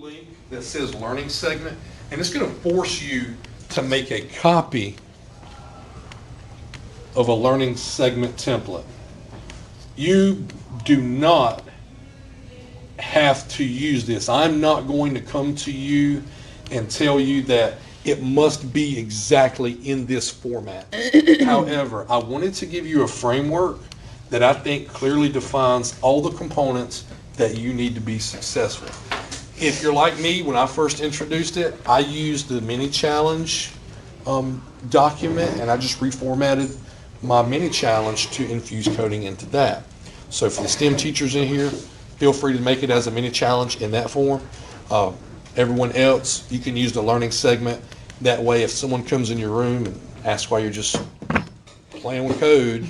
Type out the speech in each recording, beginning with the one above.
link that says learning segment, and it's going to force you to make a copy of a learning segment template. You do not have to use this. I'm not going to come to you and tell you that it must be exactly in this format. However, I wanted to give you a framework that I think clearly defines all the components that you need to be successful. If you're like me, when I first introduced it, I used the mini challenge document, and I just reformatted my mini challenge to infuse coding into that. So for the STEM teachers in here, feel free to make it as a mini challenge in that form. Everyone else, you can use the learning segment. That way, if someone comes in your room and asks why you're just playing with code,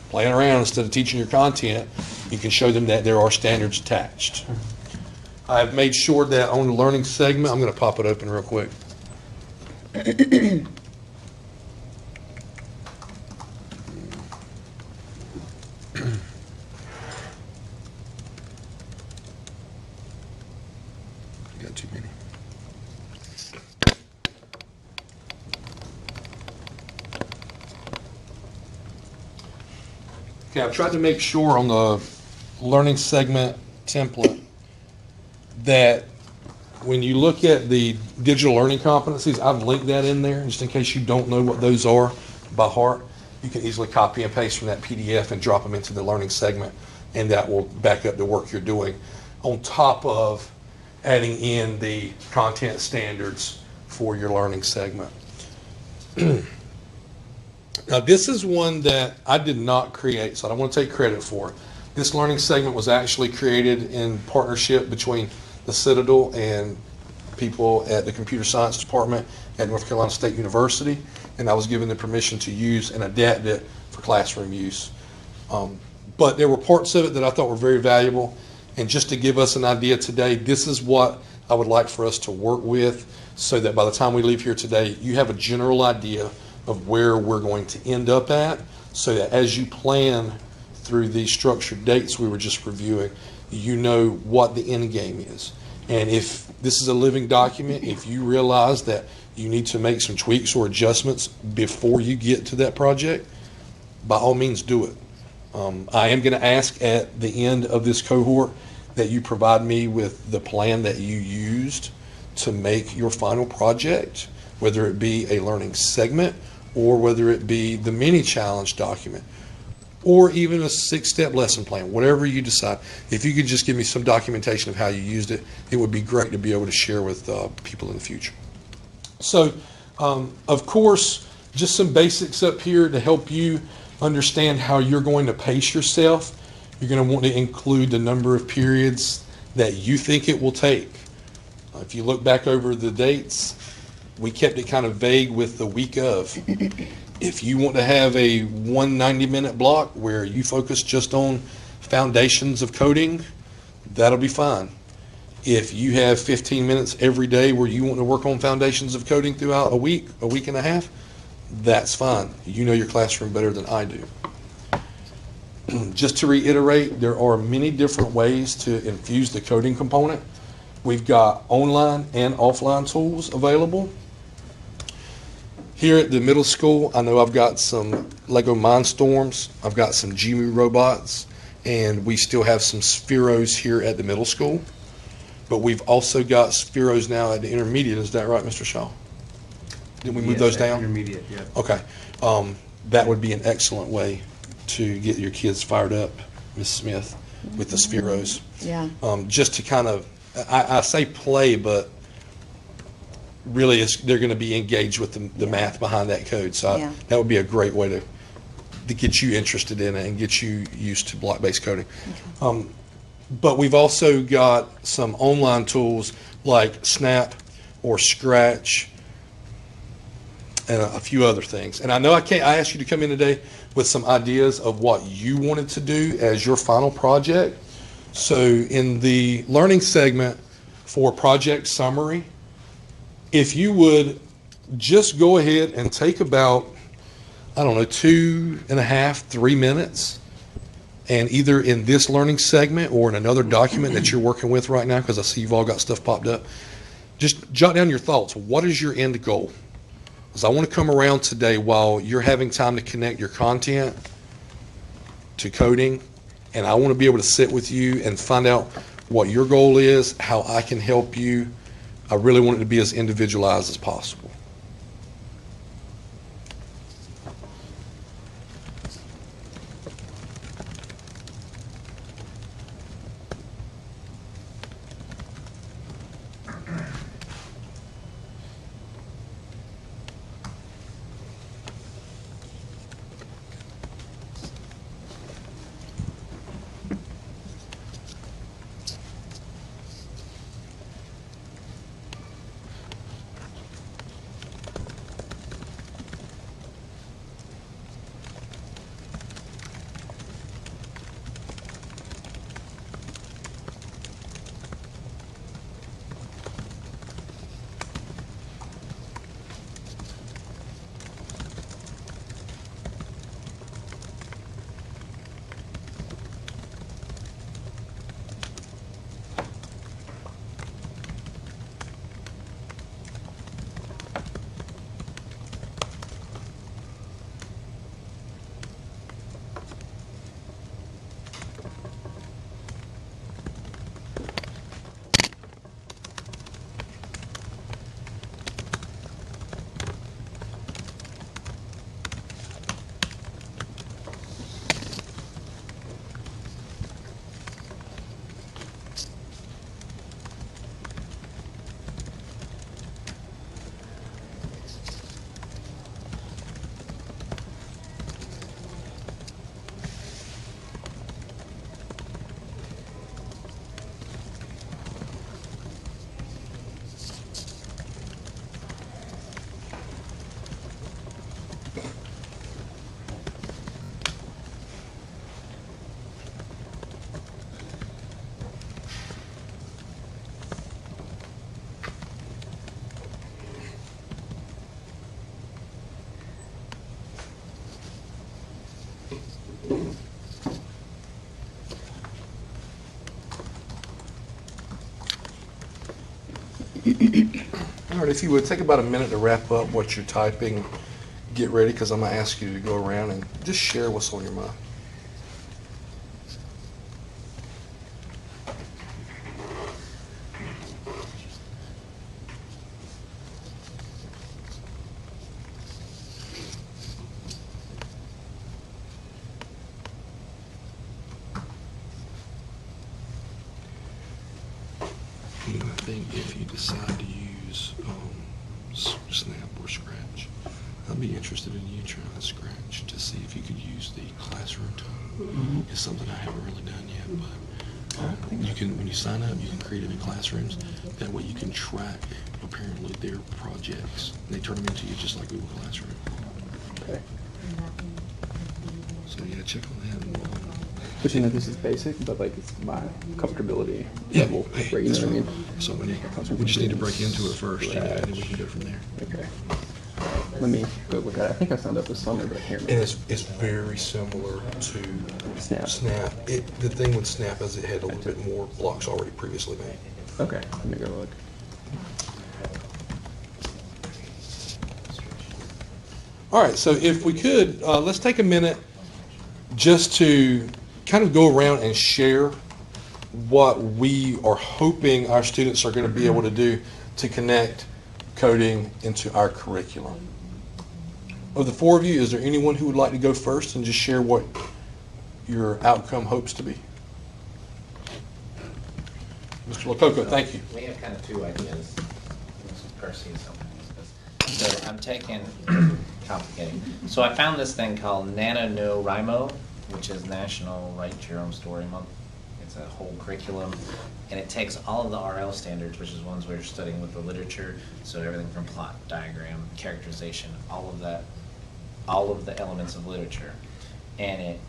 playing around instead of teaching your content, you can show them that there are standards attached. I've made sure that on the learning segment, I'm going to pop it open real quick. Got too many. Okay, I've tried to make sure on the learning segment template that when you look at the digital learning competencies, I've linked that in there just in case you don't know what those are by heart. You can easily copy and paste from that PDF and drop them into the learning segment, and that will back up the work you're doing on top of adding in the content standards for your learning segment. Now, this is one that I did not create, so I don't want to take credit for it. This learning segment was actually created in partnership between the Citadel and people at the Computer Science Department at North Carolina State University, and I was given the permission to use and adapt it for classroom use. But there were parts of it that I thought were very valuable, and just to give us an idea today, this is what I would like for us to work with so that by the time we leave here today, you have a general idea of where we're going to end up at, so that as you plan through these structured dates we were just reviewing, you know what the end game is. And if this is a living document, if you realize that you need to make some tweaks or adjustments before you get to that project, by all means do it. I am going to ask at the end of this cohort that you provide me with the plan that you used to make your final project, whether it be a learning segment or whether it be the mini challenge document, or even a 6-step lesson plan, whatever you decide. If you could just give me some documentation of how you used it, it would be great to be able to share with people in the future. So, of course, just some basics up here to help you understand how you're going to pace yourself. You're going to want to include the number of periods that you think it will take. If you look back over the dates, we kept it kind of vague with the week of. If you want to have a 190-minute block where you focus just on foundations of coding, that'll be fine. If you have 15 minutes every day where you want to work on foundations of coding throughout a week and a half, that's fine. You know your classroom better than I do. Just to reiterate, there are many different ways to infuse the coding component. We've got online and offline tools available. Here at the middle school, I know I've got some Lego Mindstorms, I've got some Jimu robots, and we still have some Spheros here at the middle school. But we've also got Spheros now at the intermediate. Is that right, Mr. Shaw? Did we move those down? Intermediate, yeah. Okay. That would be an excellent way to get your kids fired up, Ms. Smith, with the Spheros. Yeah. Just to kind of, I say play, but really they're going to be engaged with the math behind that code. So that would be a great way to get you interested in it and get you used to block-based coding. Okay. But we've also got some online tools like Snap or Scratch and a few other things. And I know I asked you to come in today with some ideas of what you wanted to do as your final project. So in the learning segment for project summary, if you would just go ahead and take about, 2.5, 3 minutes And either in this learning segment or in another document that you're working with right now, because I see you've all got stuff popped up, just jot down your thoughts. What is your end goal? Because I want to come around today while you're having time to connect your content to coding, and I want to be able to sit with you and find out what your goal is, how I can help you. I really want it to be as individualized as possible. All right, if you would, take about a minute to wrap up what you're typing. Get ready, because I'm going to ask you to go around and just share what's on your mind. I think if you decide to use Snap or Scratch, I'd be interested in you trying Scratch to see if you could use the classroom tool. It's something I haven't really done yet, but you can, when you sign up, you can create it in classrooms. That way you can track apparently their projects. They turn them into you just like Google Classroom. Okay. So yeah, check on that. But you know, this is basic, but like it's my comfortability Yeah, level, hey, right? You know that's what I mean? fine. So we just need to break into it first, and then we can go from there. Okay. Let me go look at it. I think I signed up with Summit, but I can't And remember. it's very similar to Snap. Snap. The thing with Snap is it had a little bit more blocks already previously made. Okay, let me go look. All right, so if we could, let's take a minute just to kind of go around and share what we are hoping our students are going to be able to do to connect coding into our curriculum. Of the four of you, is there anyone who would like to go first and just share what your outcome hopes to be? Mr. Lococo, thank you. We have kind of two ideas. Percy is something. So I'm taking, complicating. So I found this thing called NaNoWriMo, which is National Write Your Own Story Month. It's a whole curriculum, and it takes all of the RL standards, which is ones we're studying with the literature, so everything from plot, diagram, characterization, all of that, all of the elements of literature, and it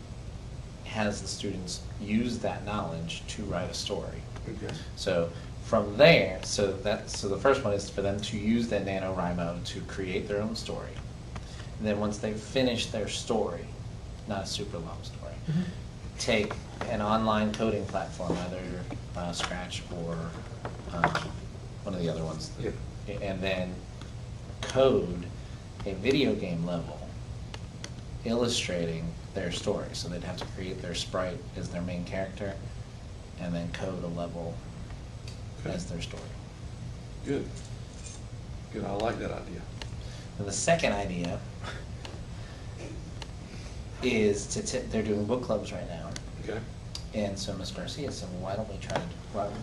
has the students use that knowledge to write a story. Okay. So from there, so the first one is for them to use that NaNoWriMo to create their own story. And then once they finish their story, not a super long story, take an online coding platform, either Scratch or one of the other ones, Yeah. and then code a video game level illustrating their story. So they'd have to create their sprite as their main character, and then code a level Okay. as their story. Good. Good, I like that idea. And the second idea is they're doing book clubs right now. Okay. And so Ms. Garcia said, well, why don't we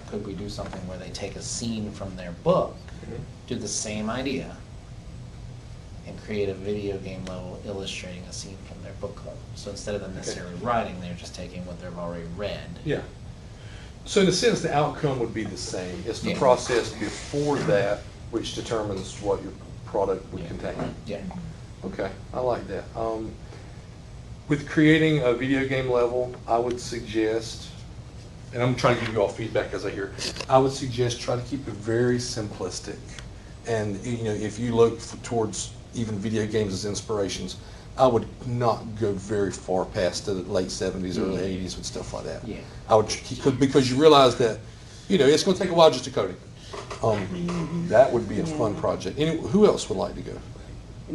could we do something where they take a scene from their book, do the same idea, and create a video game level illustrating a scene from their book club. So instead of them necessarily writing, they're just taking what they've already read. Yeah. So in a sense, the outcome would be the same. It's the Yeah. process before that which determines what your product would Yeah. contain. Yeah. Okay, I like that. With creating a video game level, I would suggest, and I'm trying to give you all feedback as I hear, I would suggest try to keep it very simplistic. And, you know, if you look towards even video games as inspirations, I would not go very far past the late 70s, early 80s with stuff like that. Yeah. I would, because you realize that, you know, it's going to take a while just to code it. That would be a fun project. Who else would like to go?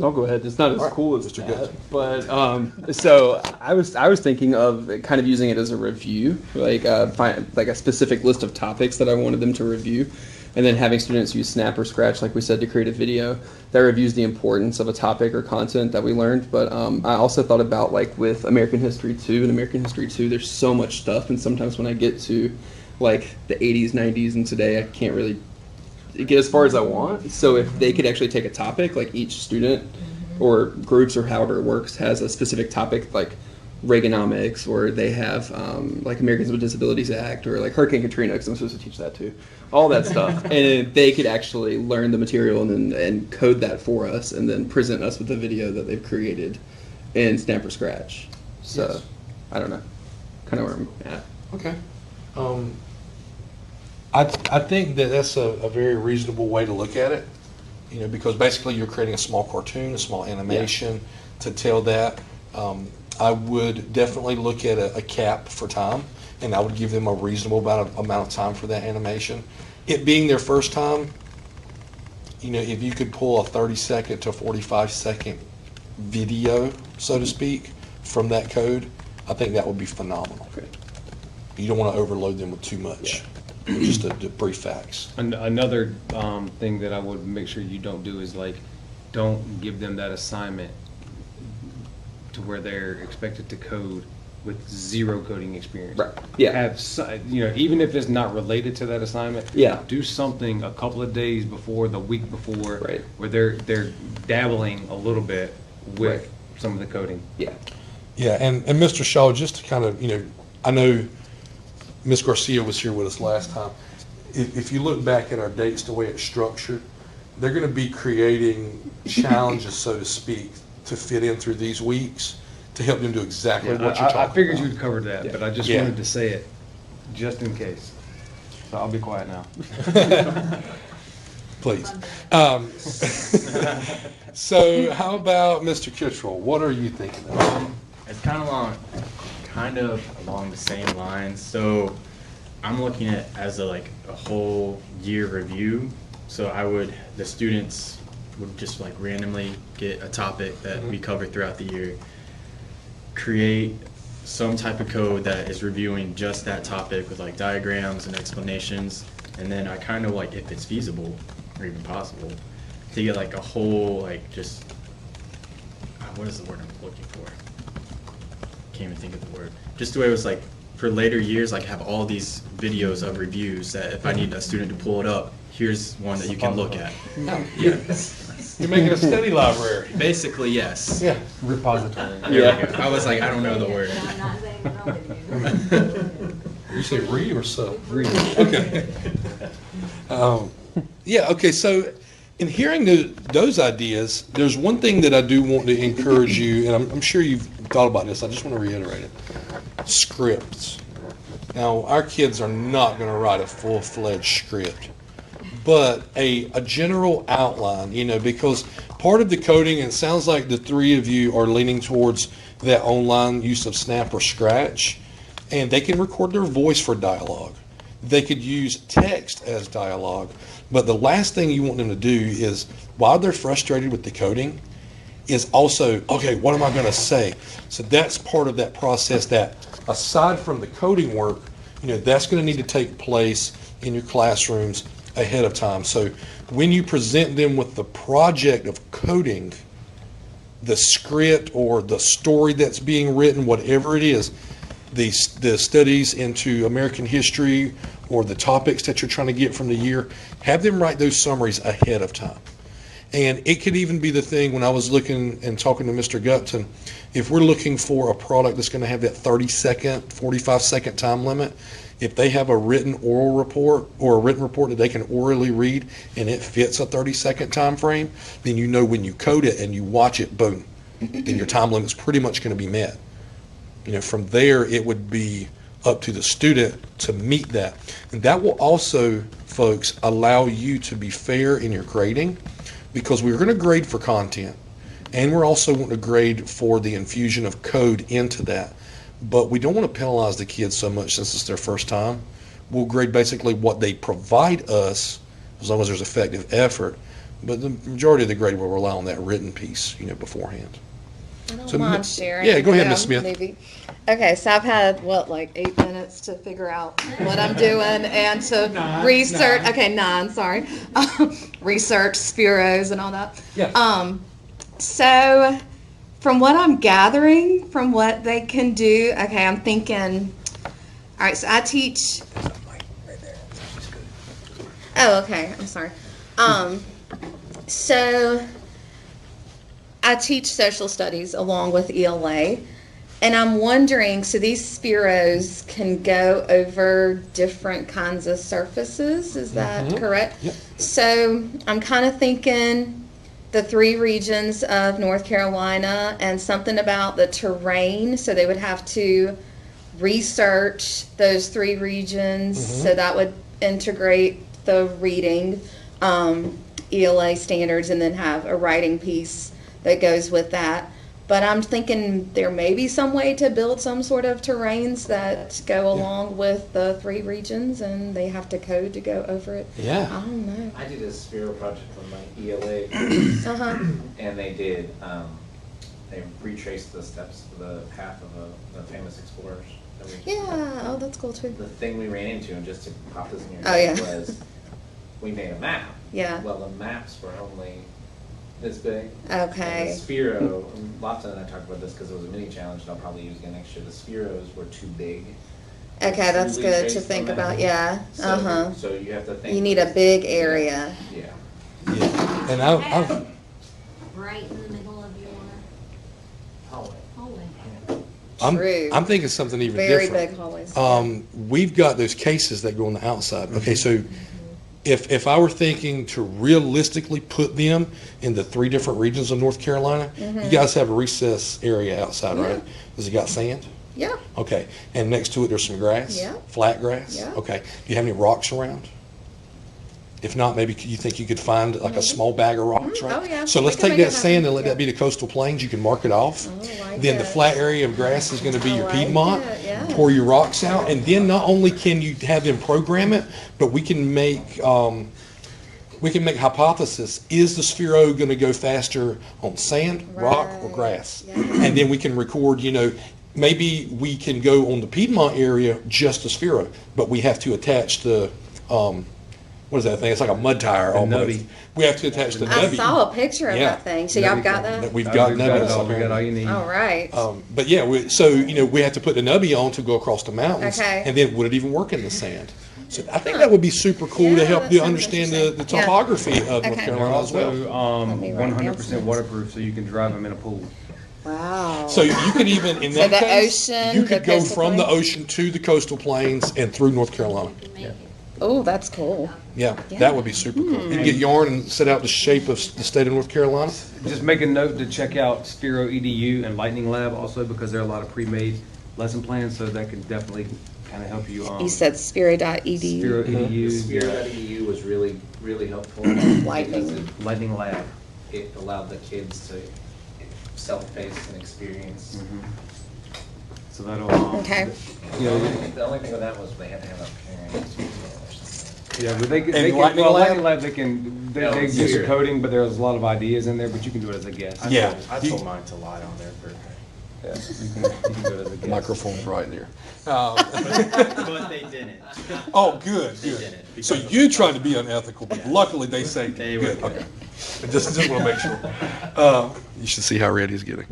I'll go ahead. It's not as All right, cool as Mr. that, Good. but so I was thinking of kind of using it as a review, like find like a specific list of topics that I wanted them to review, and then having students use Snap or Scratch, like we said, to create a video that reviews the importance of a topic or content that we learned. But I also thought about like with American History 2 and American History 2, there's so much stuff, and sometimes when I get to like the 80s, 90s, and today, I can't really get as far as I want. So if they could actually take a topic, like each student or groups or however it works has a specific topic, like Reaganomics, or they have like Americans with Disabilities Act, or like Hurricane Katrina, because I'm supposed to teach that too. All that stuff, and they could actually learn the material and code that for us, and then present us with the video that they've created in Snap or Scratch. So Yes. I don't know, kind of where I'm at. Okay. I think that that's a very reasonable way to look at it, you know, because basically you're creating a small cartoon, a small animation to tell that. I would definitely look at a cap for time, and I would give them a reasonable amount of time for that animation. It being their first time, you know, if you could pull a 30-second to 45-second video, so to speak, from that code, I think that would be phenomenal. Okay. You don't want to overload them with too much. Just the brief facts. Another thing that I would make sure you don't do is like, don't give them that assignment to where they're expected to code with zero coding experience. Right. Yeah. Have you know, even if it's not related to that assignment. Yeah. Do something a couple of days before, the week before. Right. Where they're dabbling a little bit with Right. some of the coding. Yeah. Yeah, and Mr. Shaw, just to kind of, you know, I know Ms. Garcia was here with us last time. If you look back at our dates, the way it's structured, they're going to be creating challenges, so to speak, to fit in through these weeks to help them do exactly Yeah, what you're talking I figured about. you'd cover that, but I just Yeah. wanted to say it, just in case. So I'll be quiet now. Please. So how about Mr. Kittrell? What are you thinking of? It's kind of along the same lines. So I'm looking at it as a whole year review. So the students would just like randomly get a topic that we cover throughout the year, create some type of code that is reviewing just that topic with like diagrams and explanations, and then I kind of like, if it's feasible or even possible, to get like a whole what is the word I'm looking for? Can't even think of the word. Just the way it was like for later years, like have all these videos of reviews that if I need a student to pull it up, here's one that you can look at. Yeah. You're making a study library. Basically, yes. Yeah. Repository. There we go. I was like, I don't know the word. I'm not saying no to you. You say re or so? Re. Okay. Yeah, okay, so in hearing those ideas, there's one thing that I do want to encourage you, and I'm sure you've thought about this, I just want to reiterate it. Scripts. Now, our kids are not going to write a full-fledged script, but a general outline, you know, because part of the coding, and it sounds like the three of you are leaning towards that online use of Snap or Scratch. And they can record their voice for dialogue. They could use text as dialogue. But the last thing you want them to do is, while they're frustrated with the coding, is also, okay, what am I going to say? So that's part of that process that, aside from the coding work, that's going to need to take place in your classrooms ahead of time. So when you present them with the project of coding, the script or the story that's being written, whatever it is, the studies into American history or the topics that you're trying to get from the year, have them write those summaries ahead of time. And it could even be the thing when I was looking and talking to Mr. Gupton, if we're looking for a product that's going to have that 30-second, 45-second time limit, if they have a written oral report or a written report that they can orally read and it fits a 30-second time frame, then when you code it and you watch it, boom, then your time limit's pretty much going to be met. From there, it would be up to the student to meet that. And that will also, folks, allow you to be fair in your grading, because we're going to grade for content, and we're also going to grade for the infusion of code into that. But we don't want to penalize the kids so much since it's their first time. We'll grade basically what they provide us, as long as there's effective effort. But the majority of the grade will rely on that written piece, beforehand. I don't So, mind sharing. yeah, go ahead, Ms. Smith. Maybe. Okay, so I've had, 8 minutes to figure out what I'm doing and to research. Okay, 9, sorry. Research Spiros and all that. Yeah. So from what I'm gathering, from what they can do, okay, I'm thinking, all right, so I teach. Oh, okay, I'm sorry. So I teach social studies along with ELA, and I'm wondering, so these Spiros can go over different kinds of surfaces, is that correct? Yep. So I'm kind of thinking the 3 regions of North Carolina and something about the terrain, so they would have to research those 3 regions, so that would integrate the reading, ELA standards, and then have a writing piece that goes with that. But I'm thinking there may be some way to build some sort of terrains that go along with the 3 regions, and they have to code to go over it. Yeah. I don't know. I did a Spiro project on my ELA, Uh-huh. and they did, they retraced the steps, the path of the famous explorers. that we- Yeah, oh, that's cool too. The thing we ran into, and just to pop this in your Oh, head, yeah. was we made a map. Yeah. Well, the maps were only this big. Okay. And the Spiro, and Lofton and I talked about this because it was a mini challenge, and I'll probably use again next year. The Spiros were too big. Okay, that's Truly good trace to the think map. about, yeah. So- Uh-huh. So you have to think. You need a big area. Yeah. Yeah. And I've Right in the middle of your Hallway. hallway. True. I'm thinking something even Very different. big hallways. We've got those cases that go on the outside. Okay, so if I were thinking to realistically put them in the 3 different regions of North Carolina, you guys have a recess area outside, right? Has it got sand? Yeah. Okay, and next to it there's some grass? Yeah. Flat grass? Yeah. Okay, do you have any rocks around? If not, maybe you think you could find like a small bag of rocks, right? Oh, yeah. So let's We can take make that it sand happen. and let Yeah. that be the coastal plains. You can mark it off. I like Then the it. flat area of grass is going to be I your like Piedmont. it, yeah. Pour your rocks out, and then not only can you have them program it, but we can make hypothesis. Is the Sphero going to go faster on sand, rock, or Right. grass? Yeah. And then we can record. Maybe we can go on the Piedmont area just the Sphero, but we have to attach the what is that thing? It's like a mud tire almost. nubby. We have to attach the I nubby. saw a picture of Yeah. that thing. So y'all got That that? we've got We've got it nubbies. all. We got all you need. All right. But yeah, we have to put the nubby on to go across the mountains. Okay. And then would it even work in the sand? So I think that would be super cool to Yeah, help that you sounds understand the interesting. Yeah. topography of North Okay. They're Carolina as well. also Let me write down 100% some. waterproof, so you can drive them in a pool. Wow. So you could even, in So that the case, ocean, you the could go coastal from the plains? ocean to the coastal plains and through North Carolina. You can make it. Oh, that's cool. Yeah, Yeah. that would be super cool. You can get yarn and set out the shape of the state of North Carolina. Just make a note to check out Sphero EDU and Lightning Lab also, because there are a lot of pre-made lesson plans, so that can definitely kind of help you. You said Spiro.edu. Sphero The EDU, yeah. Spiro.edu was really, really helpful. Lightning. because Lightning Lab. It allowed the kids to self-pace and experience So that'll, Okay. you know, The only thing with that was they had to have a parent or something. yeah, but they can, Lightning well, Lab? Lightning Lab, they can, Yeah, they it's do some weird. coding, but there's a lot of ideas in there, but you can do it as a guest. Yeah. I told mine to lie on there for. Yeah, you can do it as a guest. Microphone's right there. But they didn't. Oh, good, They good. didn't, So because- you tried to be unethical, but luckily they say, They good, were okay. I just want to make sure. You should see how red he's getting.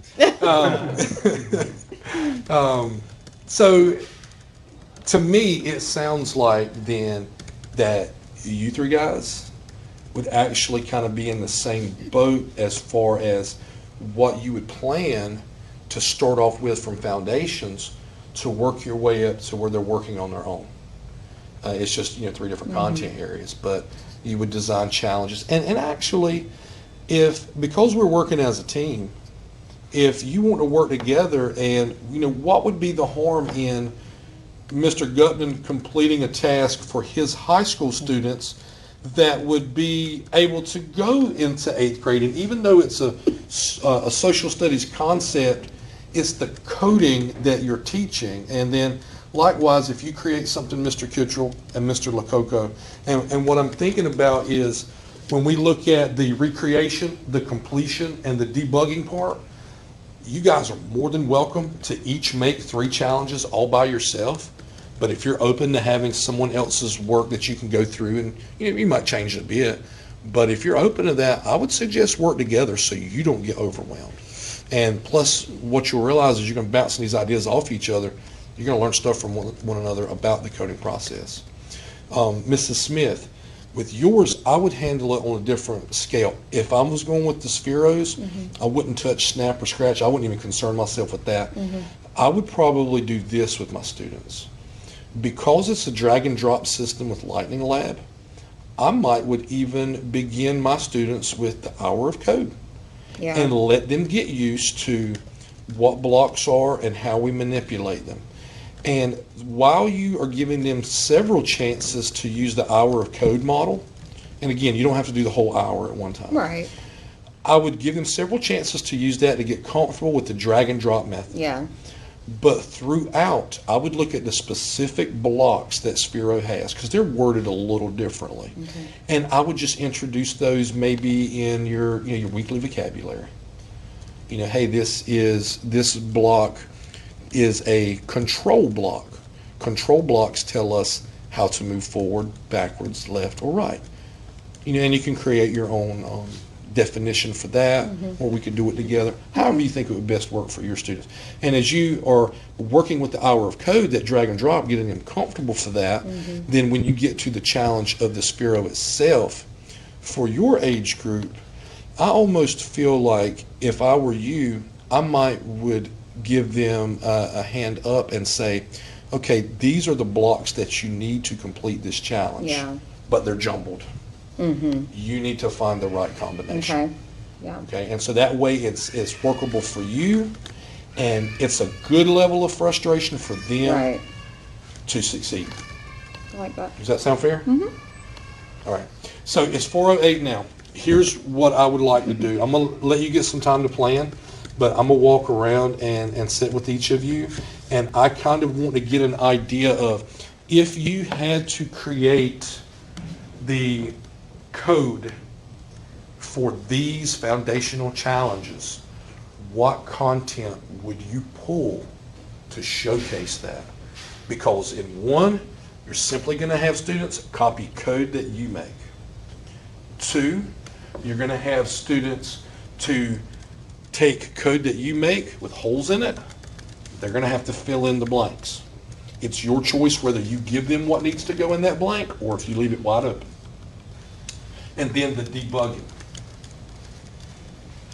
So, to me, it sounds like then that you three guys would actually kind of be in the same boat as far as what you would plan to start off with from foundations to work your way up to where they're working on their own. It's just, you know, three different content areas, but you would design challenges. And actually, because we're working as a team, if you want to work together and, you know, what would be the harm in Mr. Gutman completing a task for his high school students that would be able to go into 8th grade? And even though it's a social studies concept, it's the coding that you're teaching. And then likewise, if you create something, Mr. Kittrell and Mr. Lococo, and what I'm thinking about is when we look at the recreation, the completion, and the debugging part, you guys are more than welcome to each make 3 challenges all by yourself. But if you're open to having someone else's work that you can go through, and you know, you might change it a bit, but if you're open to that, I would suggest work together so you don't get overwhelmed. And plus, what you'll realize is you're going to bounce these ideas off each other. You're going to learn stuff from one another about the coding process. Mrs. Smith, with yours, I would handle it on a different scale. If I was going with the Spheros, I wouldn't touch Snap or Scratch. I wouldn't even concern myself with that. I would probably do this with my students. Because it's a drag and drop system with Lightning Lab, I would even begin my students with the hour of code Yeah. and let them get used to what blocks are and how we manipulate them. And while you are giving them several chances to use the hour of code model, and again, you don't have to do the whole hour at one time. Right. I would give them several chances to use that to get comfortable with the drag and drop method. Yeah. But throughout, I would look at the specific blocks that Sphero has, because they're worded a little differently. And I would just introduce those maybe in your, you know, your weekly vocabulary. You know, hey, this block is a control block. Control blocks tell us how to move forward, backwards, left, or right. You know, and you can create your own definition for that, or we could do it together, however you think it would best work for your students. And as you are working with the hour of code, that drag and drop, getting them comfortable for that, then when you get to the challenge of the Sphero itself, for your age group, I almost feel like if I were you, I would give them a hand up and say, okay, these are the blocks that you need to complete this challenge, Yeah. but they're jumbled. You need to find the right combination. Okay. Yeah. Okay, and so that way it's workable for you, and it's a good level of frustration for them Right. to succeed. I like that. Does that sound fair? All right. So it's 4:08 now. Here's what I would like to do. I'm gonna let you get some time to plan, but I'm gonna walk around and sit with each of you, and I kind of want to get an idea of if you had to create the code for these foundational challenges, what content would you pull to showcase that? Because in one, you're simply going to have students copy code that you make. 2, you're going to have students to take code that you make with holes in it. They're going to have to fill in the blanks. It's your choice whether you give them what needs to go in that blank or if you leave it wide open. And then the debugging.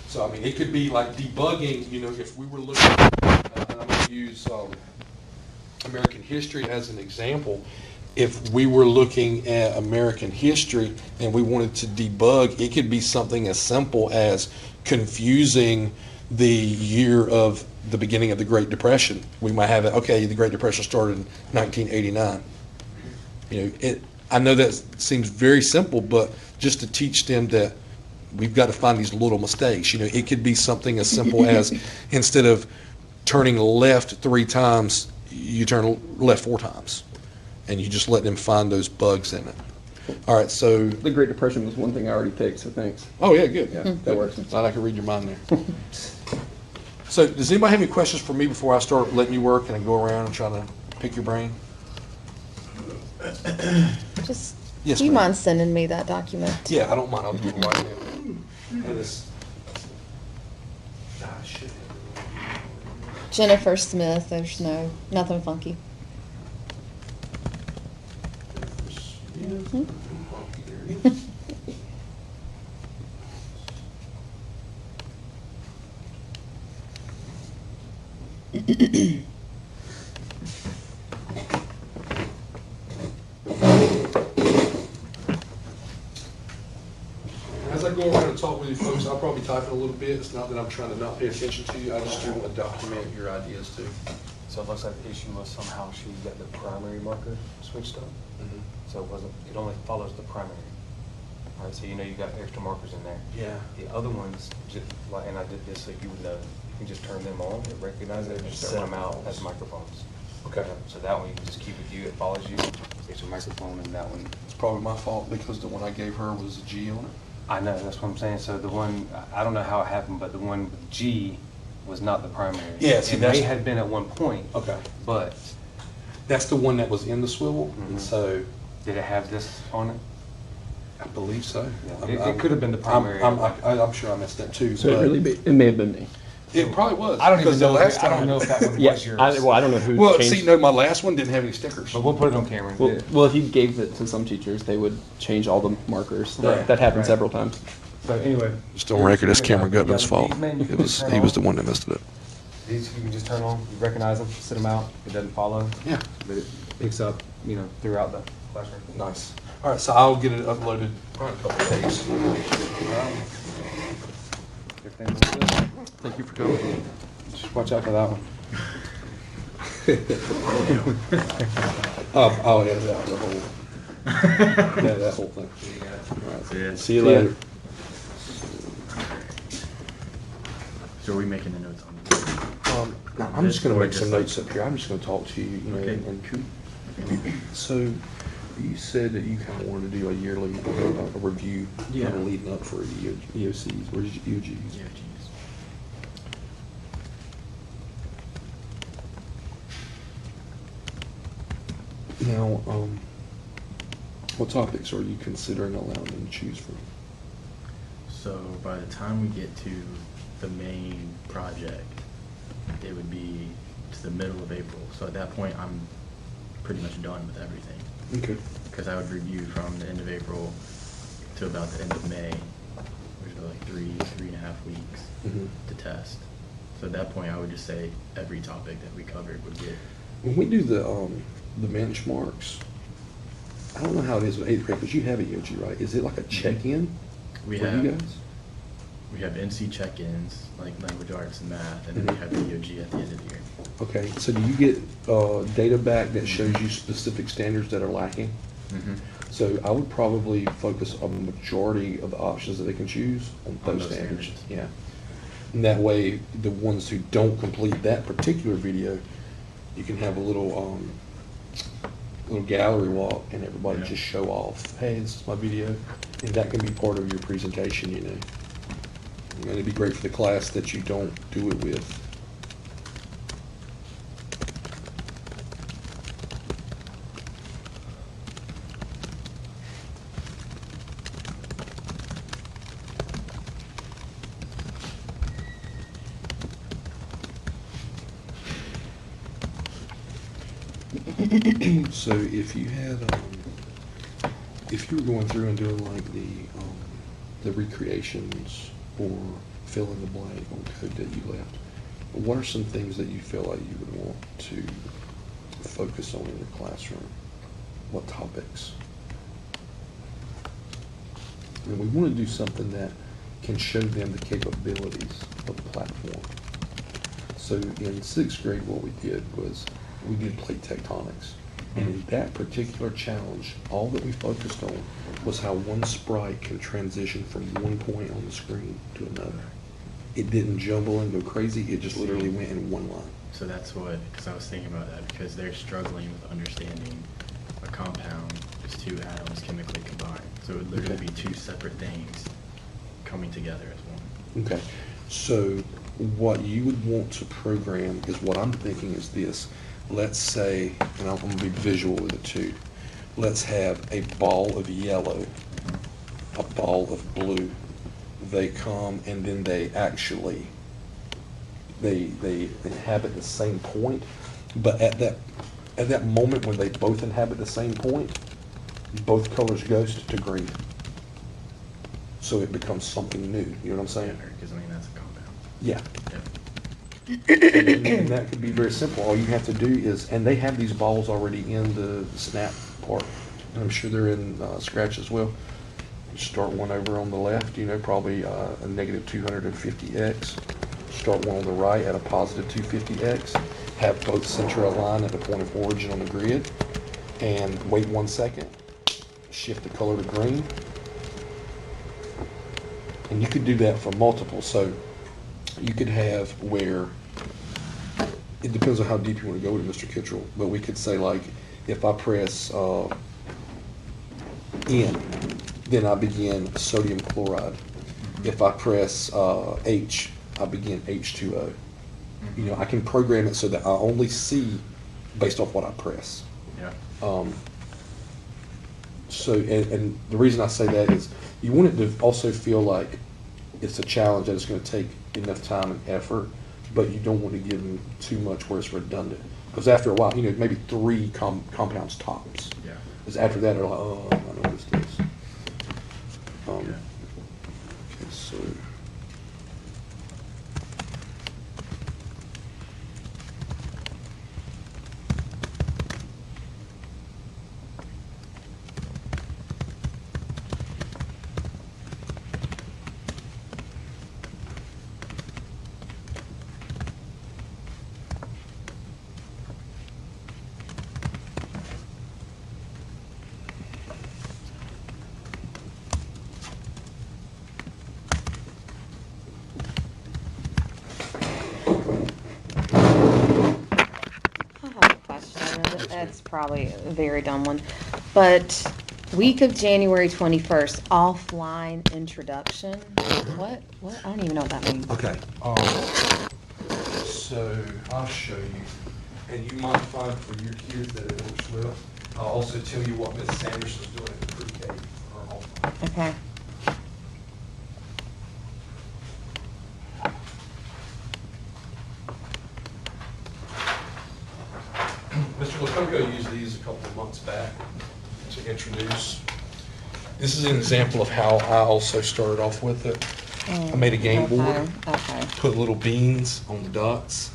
So, I mean, it could be like debugging, you know, if we were looking, and I'm going to use American history as an example. If we were looking at American history and we wanted to debug, it could be something as simple as confusing the year of the beginning of the Great Depression. We might have it, okay, the Great Depression started in 1989. You know, I know that seems very simple, but just to teach them that we've got to find these little mistakes. You know, it could be something as simple as instead of turning left 3 times, you turn left 4 times. And you just let them find those bugs in it. All right, so, The Great Depression was one thing I already picked, so thanks. oh, yeah, good. Yeah, that works. Glad I could read your mind there. So, does anybody have any questions for me before I start letting you work and I go around and try to pick your brain? Just, Yes, do you ma'am. mind sending me that document? Yeah, I don't mind. I'll do it right now. And this. Ah, shit. Jennifer Smith, there's nothing funky. As I go around and talk with you folks, I'll probably type it a little bit. It's not that I'm trying to not pay attention to you. I just do want to document your ideas too. So it looks like the issue was somehow she got the primary marker switched up. So it only follows the primary. All right, so you know you got extra markers in there. Yeah. The other ones, and I did this so you would know, you can just turn them on, it recognizes it, and just set them out as microphones. Okay. So that one you can just keep with you, it follows you, it's a microphone, and that one, It's probably my fault because the one I gave her was a G on it. I know, that's what I'm saying. So the one, I don't know how it happened, but the one with G was not the primary. Yeah, see, It that's- may have been at one point. Okay. But That's the one that was in the swivel, and Mhm. so did it have this on it? I believe so. Yeah, it could have been the primary. I'm sure I missed that too. So but it may have been me. It probably was. I don't even because the know, last I don't time- know if that one Yeah, was yours. I don't know who Well, changed. see, no, my last one didn't have any stickers. But we'll put it on camera. Well, if you gave it to some teachers, they would change all the markers. Right, That happened right. several times. So anyway. Just on record, that's Cameron Yeah, Gutman's fault. these men you can It was, just turn he was the on. one that messed it up. These you can just turn on, you recognize them, sit them out, it doesn't follow. Yeah. But it picks up, throughout the classroom. Nice. All right, so I'll get it uploaded probably in a couple of days. Everything looks good. Thank you for coming. Just watch out for that one. I'll edit out the whole, yeah, that whole thing. All right, Yeah. see you See ya. later. So are we making the notes on? I'm just gonna Or make some just like- notes up here. I'm just gonna talk to you, you know, Okay. and so you said that you kind of wanted to do a yearly a review, kind Yeah. of leading up for EOCs or UGs. Yeah, geez. Now, what topics are you considering allowing them to choose from? So by the time we get to the main project, it would be to the middle of April. So at that point, I'm pretty much done with everything. Okay. Because I would review from the end of April to about the end of May, which is like 3.5 weeks Mhm. to test. So at that point, I would just say every topic that we covered would get. When we do the benchmarks, I don't know how it is with 8th grade, because you have EOG, right? Is it like a check-in We for have you guys? We have NC check-ins, like language arts and math, and then we have EOG at the end of the year. Okay, so do you get data back that shows you specific standards that are lacking? So I would probably focus on the majority of the options that they can choose on On those those standards. standards. Yeah. And that way, the ones who don't complete that particular video, you can have a little gallery walk and everybody Yeah. just show off, hey, this is my video. And that can be part of your presentation, you know. And it'd be great for the class that you don't do it with. So if you had, if you were going through and doing like the recreations or fill in the blank on code that you left, what are some things that you feel like you would want to focus on in your classroom? What topics? And we want to do something that can show them the capabilities of the platform. So in 6th grade, what we did was we did plate tectonics. And in that particular challenge, all that we focused on was how one sprite can transition from one point on the screen to another. it didn't jumble and go crazy. It just literally went in one line. So that's what, because I was thinking about that, because they're struggling with understanding a compound is two atoms chemically combined. So it would literally Okay. be two separate things coming together as one. Okay, so what you would want to program is what I'm thinking is this. Let's say, and I'm gonna be visual with it too. Let's have a ball of yellow, a ball of blue. They come and then they actually, they inhabit the same point, but at that moment when they both inhabit the same point, both colors goes to green. So it becomes something new, you know what I'm saying? Because I mean, that's a compound. Yeah. Yeah. And that could be very simple. All you have to do is, and they have these balls already in the snap part. And I'm sure they're in Scratch as well. You start one over on the left, probably a negative 250x. Start one on the right at a positive 250x. Have both center align at the point of origin on the grid. And wait 1 second. Shift the color to green. And you could do that for multiple. So you could have where, it depends on how deep you want to go with it, Mr. Kittrell, but we could say like, if I press N, then I begin sodium chloride. If I press H, I begin H2O. I can program it so that I only see based off what I press. Yeah. So, and the reason I say that is you want it to also feel like it's a challenge that it's going to take enough time and effort, but you don't want to give them too much where it's redundant. Because after a while, maybe 3 compounds tops. Yeah. Because after that, they're like, oh, I know what this is. Okay, so. I have a question, and it's probably a very dumb one, but week of January 21st, offline introduction. What? I don't even know what that means. Okay. So I'll show you, and you might find for your kids that it works well. I'll also tell you what Ms. Sanderson's doing in pre-K for her home. Okay. Mr. Lococo used these a couple of months back to introduce. This is an example of how I also started off with it. I made a game board, Okay. put little beans on the dots.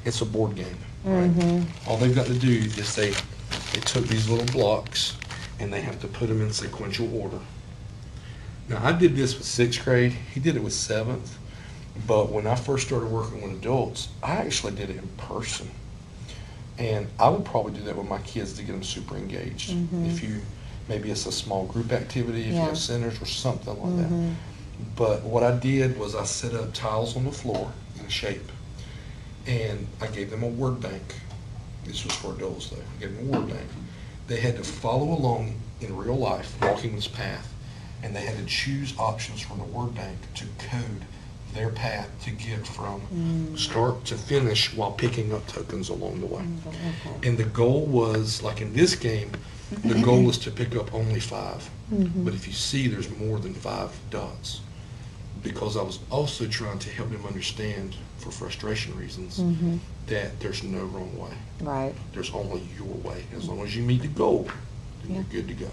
It's a board game, right? All they've got to do is they took these little blocks and they have to put them in sequential order. Now, I did this with 6th grade. He did it with 7th. But when I first started working with adults, I actually did it in person. And I would probably do that with my kids to get them super engaged. If you, maybe it's a small group activity, if you Yeah. have centers or something like that. But what I did was I set up tiles on the floor in shape. And I gave them a word bank. This was for adults though. I gave them a word bank. They had to follow along in real life, walking this path. And they had to choose options from the word bank to code their path to get from start to finish while picking up tokens along the way. And the goal was, like in this game, the goal is to pick up only 5. But if you see, there's more than 5 dots. Because I was also trying to help them understand, for frustration reasons, that there's no wrong way. Right. There's only your way. As long as you meet the goal, then you're good to go.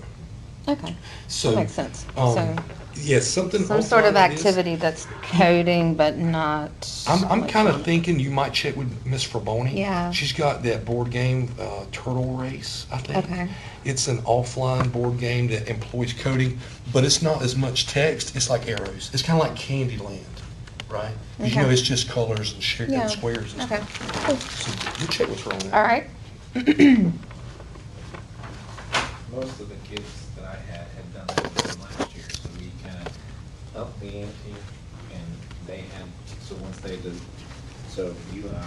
Okay. So Makes sense. So yes, something. some sort of offline it is. activity that's coding, but not. I'm kind of thinking you might check with Miss Fraboni. Yeah. She's got that board game, Turtle Race, I think. Okay. It's an offline board game that employs coding, but it's not as much text. It's like arrows. It's kind of like Candyland, right? 'Cause Okay. it's just colors and, Yeah. and squares and Okay. stuff. Cool. So you check with her on that. All right. Most of the kids that I had done that with them last year, so we kind of upped the ante and they had, so once they did, so you and I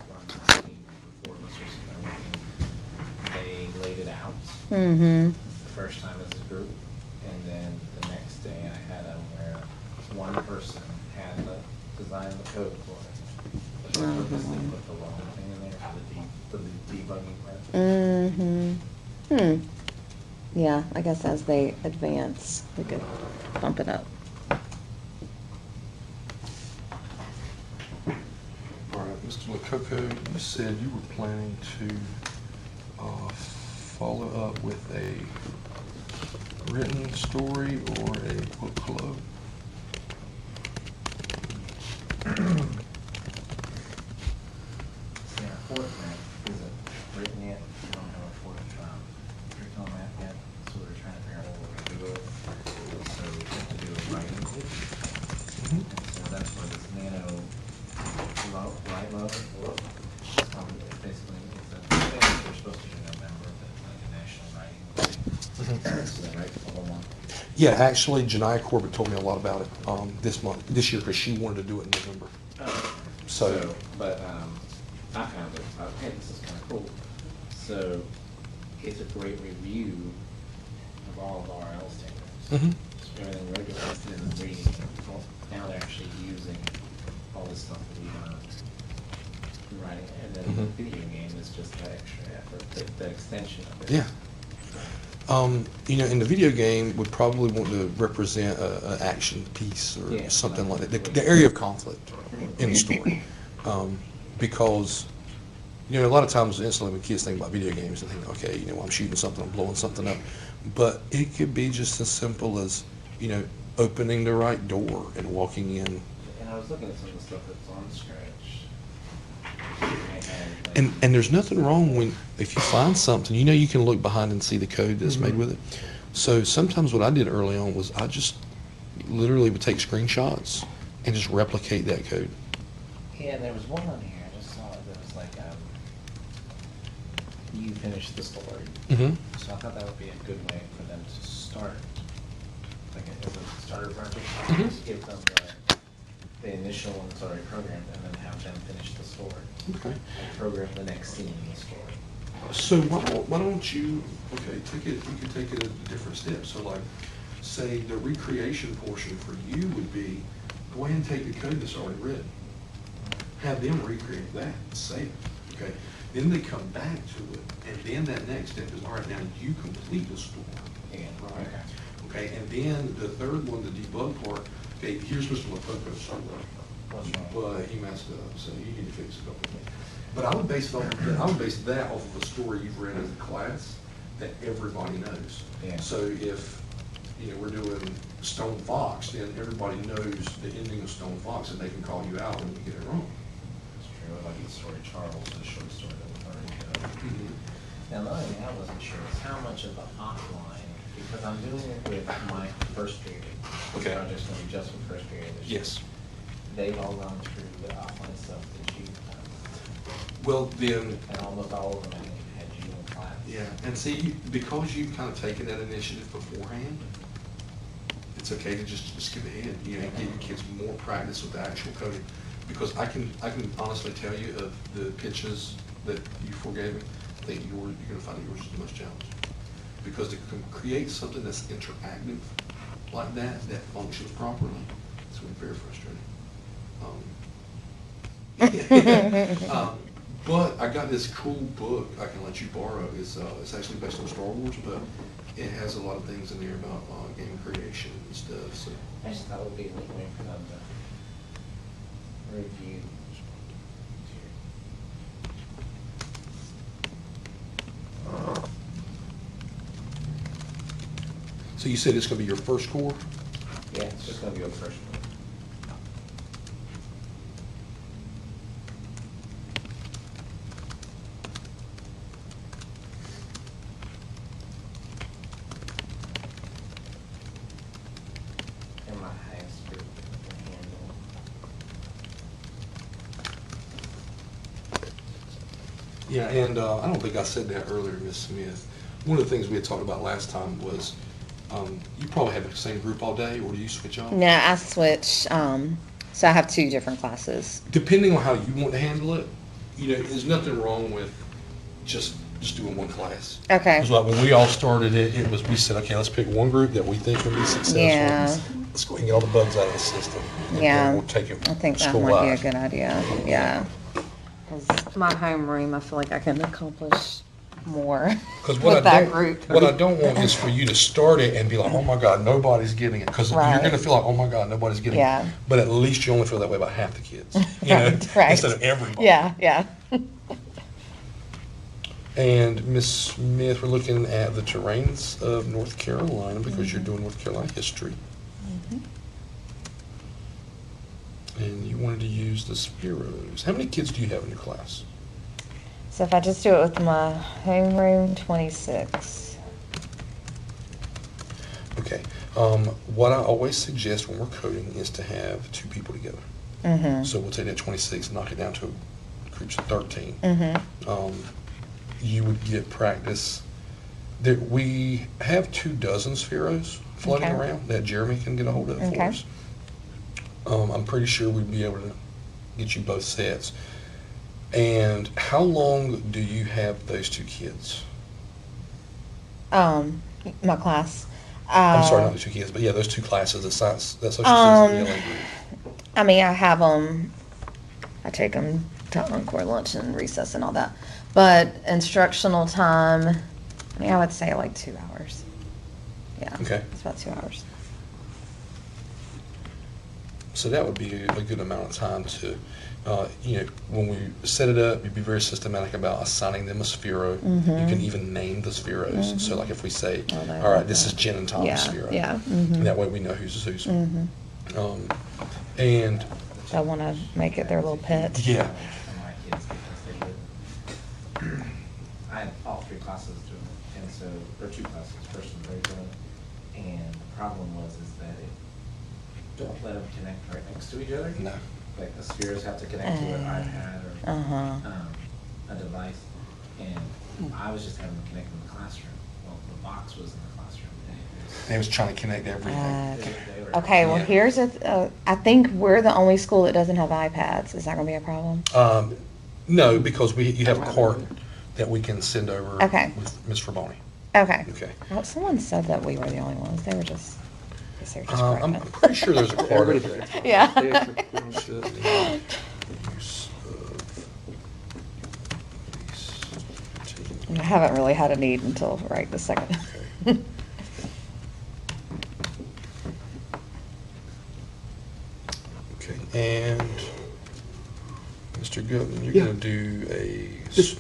run the team before Mr. Smith, they laid it out Mm-hmm. the first time as a group, and then the next day I had them where one person had the design the code for it. But they purposely put the wrong thing in there for the debugging part. Mm-hmm. Hmm. Yeah, I guess as they advance, we could bump it up. All right, Mr. Lococo, you said you were planning to follow up with a written story or a book club. Yeah, fourth map isn't written yet, we don't have a fourth curriculum map yet, so we're trying to figure out what we're gonna do with it. So we have to do a writing group. And so that's where this write low, basically, it's a thing that we're supposed to do in November, but like a national writing thing. So they write the whole month. Yeah, actually, Janiyah Corbett told me a lot about it this year, because she wanted to do it in November. So- But, I found it, hey, this is kinda cool. So, it's a great review of all of our L standards. Mhm. Everything we're interested in reading, well, now they're actually using all this stuff that we learned in writing, and then the Mhm. video game is just that extra effort, the extension of it. Yeah. In the video game would probably want to represent a action piece or Yeah. something like that. The area of conflict in the story. Because, a lot of times instantly when kids think about video games, they think, okay, I'm shooting something, I'm blowing something up. But it could be just as simple as, opening the right door and walking in. And I was looking at some of the stuff that's on Scratch. And there's nothing wrong if you find something, you can look behind and see the code that's made with it. So sometimes what I did early on was I just literally would take screenshots and just replicate that code. Yeah, and there was one on here, I just saw it, that was like, you finish the story. Mm-hmm. So I thought that would be a good way for them to start, like as a starter project, Mhm. just give them the initial ones already programmed, and then have them finish the story. Okay. And program the next scene in the story. So why don't you, you could take it a different step. So like, say the recreation portion for you would be, go ahead and take the code that's already written. Have them recreate that, save it, okay? Then they come back to it, and then that next step is, all right, now you complete the story. Yeah, Right. okay. Okay, and then the third one, the debug part, okay, here's Mr. Lococo's story. What's wrong? But he messed up, so you need to fix a couple things. But I would base that off of a story you've read as a class that everybody knows. Yeah. So if, we're doing Stone Fox, then everybody knows the ending of Stone Fox, and they can call you out when you get it wrong. That's true, like the story Charles, the short story that we've already done. Now, the other thing I wasn't sure is how much of the offline, because I'm doing it with my first period. This Okay. project's gonna be just for first period this year. Yes. They've all gone through the offline stuff that you've done. Well, then, And almost all of them had you in class. yeah, and see, because you've kind of taken that initiative beforehand, it's okay to just skip ahead, give your kids more practice with the actual coding. Because I can honestly tell you of the pitches that you forgave me, I think you're gonna find yours is the most challenging. Because to create something that's interactive like that functions properly, it's gonna be very frustrating. But I got this cool book I can let you borrow. It's actually based on Star Wars, but it has a lot of things in there about game creation and stuff. So I just thought it would be a neat way for them to review. so you said it's gonna be your first core? Yeah, it's just gonna be a first one. And my highest group can handle. Yeah, and I don't think I said that earlier, Ms. Smith. One of the things we had talked about last time was, you probably have the same group all day, or do you switch off? No, I switch So I have 2 different classes. Depending on how you want to handle it, there's nothing wrong with just doing one class. Okay. It was like when we all started it, we said, okay, let's pick one group that we think will be successful. Yeah. Let's go ahead and get all the bugs out of the system. And then Yeah. we'll take it I think that school might be a wide. good idea. Yeah. 'Cause my homeroom, I feel like I can accomplish more Because with that group. what I don't want is for you to start it and be like, oh my God, nobody's getting it. Because you're Right. going to feel like, oh my God, nobody's getting Yeah. it. But at least you only feel that way about half the kids. Right. Instead of everybody. Yeah. And Ms. Smith, we're looking at the terrains of North Carolina because Mm-hmm. you're doing North Carolina history. And you wanted to use the Spiros. How many kids do you have in your class? So if I just do it with my homeroom, 26. Okay. What I always suggest when we're coding is to have 2 people together. Mm-hmm. So we'll take that 26 and knock it down to groups of 13. Mm-hmm. You would get practice. We have 2 dozen Spiros floating Okay. around that Jeremy can get a hold of for Okay. us. I'm pretty sure we'd be able to get you both sets. And how long do you have those 2 kids? My class. I'm sorry, not the 2 kids, but yeah, those 2 classes, that social studies and the ELA group. I mean, I have them, I take them to Encore lunch and recess and all that. But instructional time, I mean, I would say like 2 hours. Yeah. Okay. It's about 2 hours. So that would be a good amount of time to, when we set it up, you'd be very systematic about assigning them a Sphero. You can even name the Spheros. So like if we say, Oh, they all right, like this is that. Jen and Tom's Yeah, Sphero. yeah. And that way we know who's who's. And I want to make it their little pet. yeah, For my kids because they would. I had all 3 classes doing it, and so, or 2 classes, first and third doing it. And the problem was is that don't let them connect right next to each other. no. Like the spheres have to connect to an iPad or Uh-huh. a device. And I was just having them connect in the classroom. Well, the box was in the classroom. And They was trying to connect everything. they were- Okay, well, Yeah. here's I think we're the only school that doesn't have iPads. Is that going to be a problem? No, because you have a cart that we can send over Okay. with Ms. Fraboni. Okay. Okay. Well, someone said that we were the only ones. They were just I'm pretty sure there's a cart. Everybody over does. there. Yeah. They actually don't shit. Use of these. I haven't really had a need until right this second. Okay. Okay, and Mr. Gutman, you're Yeah. gonna do a Just-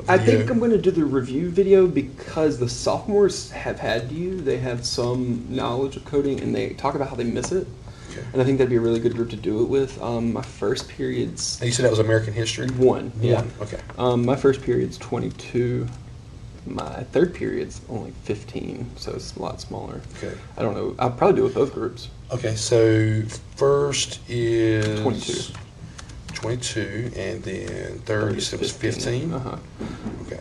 I think video. I'm going to do the review video because the sophomores have had you. They have some knowledge of coding and they talk about how they miss it. Okay. And I think that'd be a really good group to do it with. My first period's And you said that was American history? 1. Yeah. Okay. My first period's 22. My third period's only 15, so it's a lot smaller. Okay. I don't know. I'll probably do it with both groups. Okay, so first is 22. 22, and then third you said was 15? Uh-huh. Okay.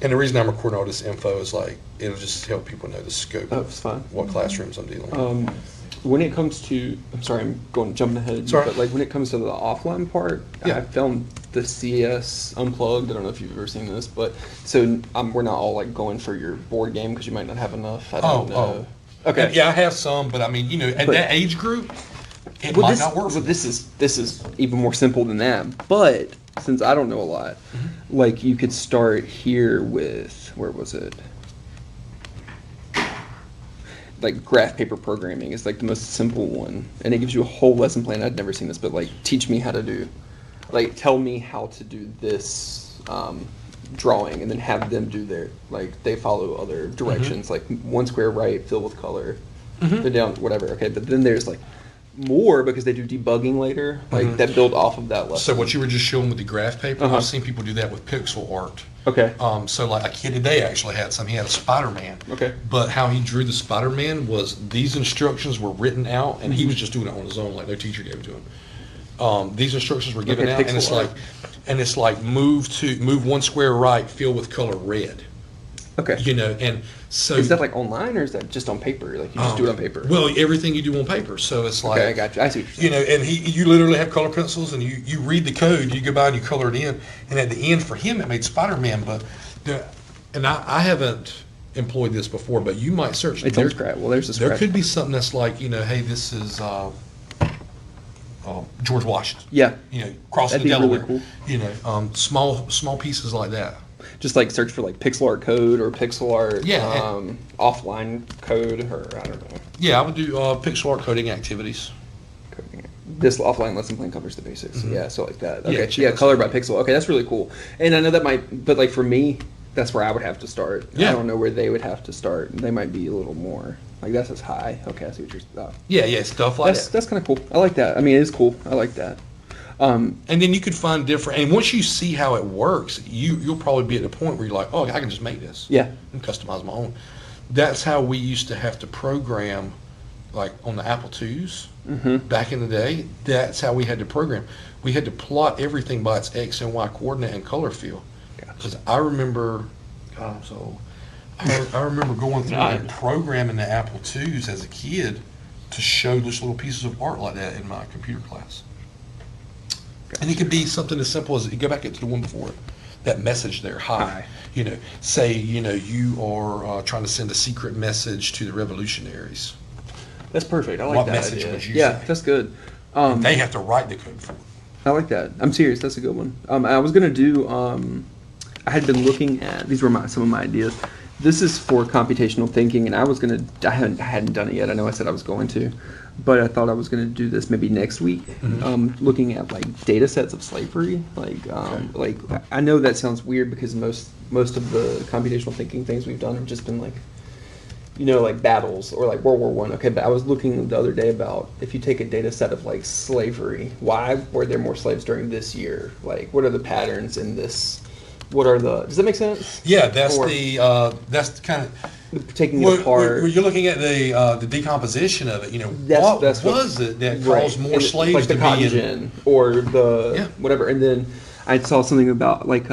And the reason I'm recording all this info is like, it'll just help people know the scope Oh, of it's fine. what classrooms I'm dealing with. When it comes to, I'm sorry, I'm jumping ahead, Sorry. but like when it comes to the offline part, Yeah. I found the CS Unplugged. I don't know if you've ever seen this, but so we're not all like going for your board game because you might not have enough. I don't know. Okay. And yeah, I have some, but I mean, at But- that age group, it Well, might this, not work. well, this is even more simple than that. But since I don't know a lot, like you could start here with where was it? Like graph paper programming is like the most simple one, and it gives you a whole lesson plan. I'd never seen this, but like teach me how to do, like tell me how to do this drawing, and then have them do their like they follow other directions, like 1 square right, fill with color, then down whatever. Okay, but then there's like more because they do debugging later, like that build off of that lesson. So what you were just showing with the graph paper, Uh-huh. I've seen people do that with pixel art. Okay. So like a kid today actually had some. He had a Spider-Man. Okay. But how he drew the Spider-Man was these instructions were written out, and he was just doing it on his own, like no teacher gave it to him. These instructions were given Okay, out, and pixel art. it's like move 1 square right, fill with color red. Okay. You know, and so. Is that like online or is that just on paper? Like you just do it on paper? Well, everything you do on paper. So it's like. Okay, I got you. I see what you're saying. You know, and you literally have color pencils, and you read the code, you go by and you color it in, and at the end for him it made Spider-Man. But and I haven't employed this before, but you might search. It's on Scratch. Well, there's a There Scratch. could be something that's like, you know, hey, this is George Washington. Yeah. You know, crossing That'd the be really Delaware. You know, small pieces like that. Just like search for like pixel art code or pixel art Yeah, offline code or I don't know. Yeah, I would do pixel art coding activities. Coding. This offline lesson plan covers the basics. Mhm. Yeah, so like that. Yeah, Okay. check Yeah, this color out. by pixel. Okay, that's really cool. And I know that might, but like for me, that's where I would have to start. Yeah. I don't know where they would have to start. They might be a little more like that's as high. Okay, I see what you're. Yeah, stuff like That's that. that's kind of cool. I like that. I mean, it is cool. I like that. And then you could find different. And once you see how it works, you'll probably be at the point where you're like, oh, I can just make this. Yeah. And customize my own. That's how we used to have to program, like on the Apple IIs back in the day. That's how we had to program. We had to plot everything by its X and Y coordinate and color field. Because I remember, God, I'm so old. I remember going through and programming the Apple IIs as a kid to show just little pieces of art like that in my computer class. And it could be something as simple as, you go back to the one before it, that message there, hi. You know, say, you know, you are trying to send a secret message to the revolutionaries. That's perfect. I like What that message idea. would you Yeah, say? that's good. They have to write the code for it. I like that. I'm serious. That's a good one. I was gonna do. I had been looking at these were some of my ideas. This is for computational thinking, and I was gonna. I hadn't done it yet. I know I said I was going to, but I thought I was gonna do this maybe next week. Looking at like data sets of slavery. Like I know that sounds weird because most of the computational thinking things we've done have just been like, you know, like battles or like World War One. Okay, but I was looking the other day about if you take a data set of like slavery, why were there more slaves during this year? Like, what are the patterns in this? What are the? Does that make sense? Yeah, that's Or- that's kind of. Taking it apart. Where you're looking at the decomposition of it, you know, That's what was it that right. caused more And slaves like to the be cotton in? gin or the Yeah. whatever. And then I saw something about like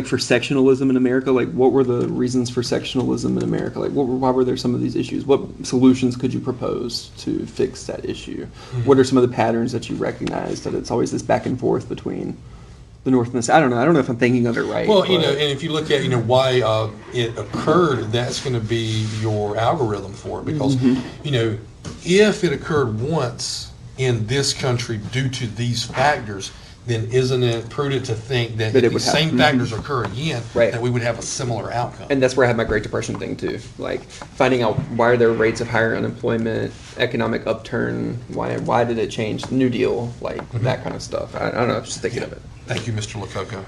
for sectionalism in America. Like, what were the reasons for sectionalism in America? Like, why were there some of these issues? What solutions could you propose to fix that issue? What are some of the patterns that you recognize that it's always this back and forth between the North and the South? I don't know. I don't know if I'm thinking of it right. Well, you but- know, and if you look at, you know, why it occurred, that's going to be your algorithm for it. Because, you know, if it occurred once in this country due to these factors, then isn't it prudent to think that That it if would the have- same factors occur again, Right. that we would have a similar outcome? And that's where I had my Great Depression thing too. Like finding out why are there rates of higher unemployment, economic upturn, why did it change, New Deal, like that kind of stuff. I don't know, just thinking of it Thank you, Mr. Lococo.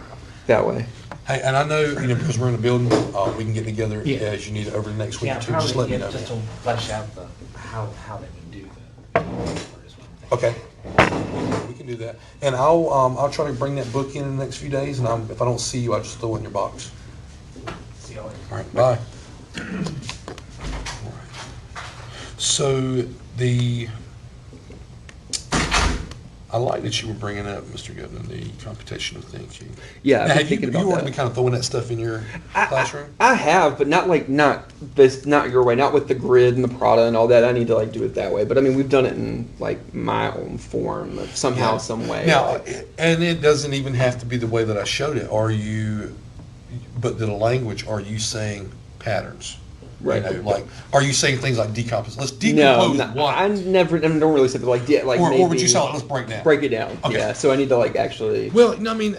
that way. Hey, and I know, you know, because we're in the building, we can get together Yeah. as you need it over the next week Yeah, or two. Just let probably me know. just to flesh out the, how they would do the. Okay. We can do that. And I'll try to bring that book in the next few days, and if I don't see you, I'll just throw it in your box. See you later. All right, bye. So I like that you were bringing up, Mr. Goodman, the computational thinking. Yeah, Now, I've been have you thinking about already that. been kind of throwing that stuff in your classroom? I have, but not your way, not with the grid and the Prada and all that. I need to like do it that way. But I mean, we've done it in like my own form, somehow, Yeah. some way. Now, like- and it doesn't even have to be the way that I showed it. But the language, are you saying patterns? Right. You know, like, are you saying things like decompose? Let's no, decompose what? I don't really say that. Like or maybe would you say, let's break down? break it down? Okay. Yeah. So I need to like actually. Well, no, I mean,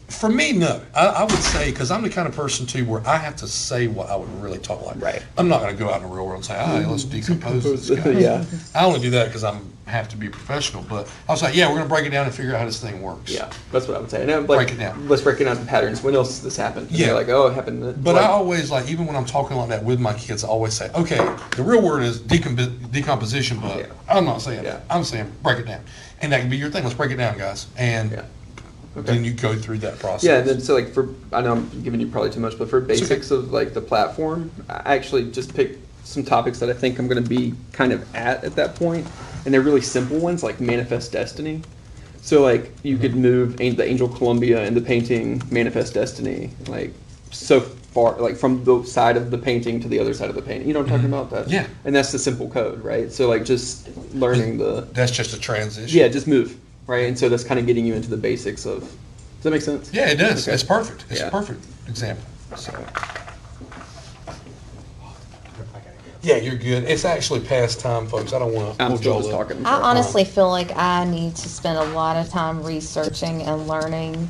for me, no. I would say, because I'm the kind of person, too, where I have to say what I would really talk like. Right. I'm not going to go out in the real world and say, hey, let's decompose this guy. Yeah. I only do that because I have to be professional. But I was like, yeah, we're going to break it down and figure out how this thing works. Yeah, that's what I would say. And I'm like, Break it down. Let's break it down to patterns. When else does this happen? And Yeah. they're like, oh, it happened. But like, I always, like, even when I'm talking like that with my kids, I always say, okay, the real word is decomposition, but Yeah. I'm not saying Yeah. that. I'm saying break it down. And that can be your thing. Let's break it down, guys. And Yeah. then you go through that process. Yeah, and then so like I know I'm giving you probably too much, but for basics of like the platform, I actually just picked some topics that I think I'm going to be kind of at that point, and they're really simple ones like Manifest Destiny. So like you could move the Angel Columbia in the painting Manifest Destiny, like so far, like from the side of the painting to the other side of the painting. You know what I'm talking about? That. Yeah. And that's the simple code, right? So like just learning the. That's just a transition. Yeah, just move, right? And so that's kind of getting you into the basics of. Does that make sense? Yeah, it does. Okay. It's perfect. It's Yeah. a perfect example. So. Yeah, you're good. It's actually past time, folks. I don't want to I'm hold still y'all just up. talking. I honestly feel like I need to spend a lot of time researching and learning